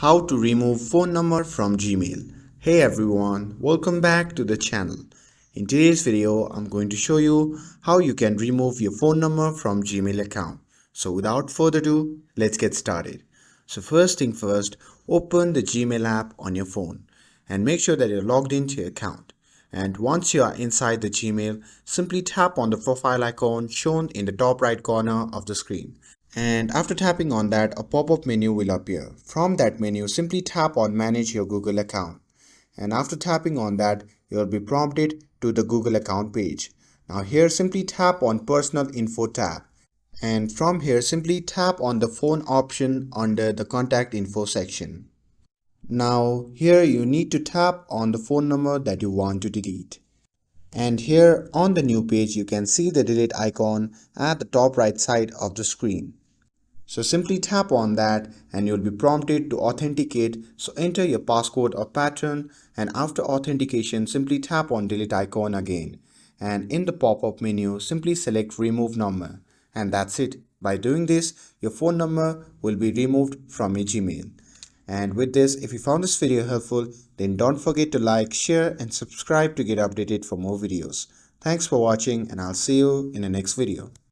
How to remove phone number from Gmail. Hey everyone, welcome back to the channel. In today's video, I'm going to show you how you can remove your phone number from Gmail account. So without further ado, let's get started. So first thing first, open the Gmail app on your phone and make sure that you're logged into your account. And once you are inside the Gmail, simply tap on the profile icon shown in the top right corner of the screen. And after tapping on that, a pop-up menu will appear. From that menu, simply tap on Manage your Google account. And after tapping on that, you will be prompted to the Google account page. Now here, simply tap on Personal Info tab. And from here, simply tap on the phone option under the Contact Info section. Now here you need to tap on the phone number that you want to delete. And here on the new page, you can see the delete icon at the top right side of the screen. So simply tap on that and you'll be prompted to authenticate. So enter your passcode or pattern, and after authentication simply tap on delete icon again. And in the pop-up menu simply select remove number, and that's it. By doing this, your phone number will be removed from your Gmail. And with this, if you found this video helpful, then don't forget to like, share and subscribe to get updated for more videos. Thanks for watching, and I'll see you in the next video.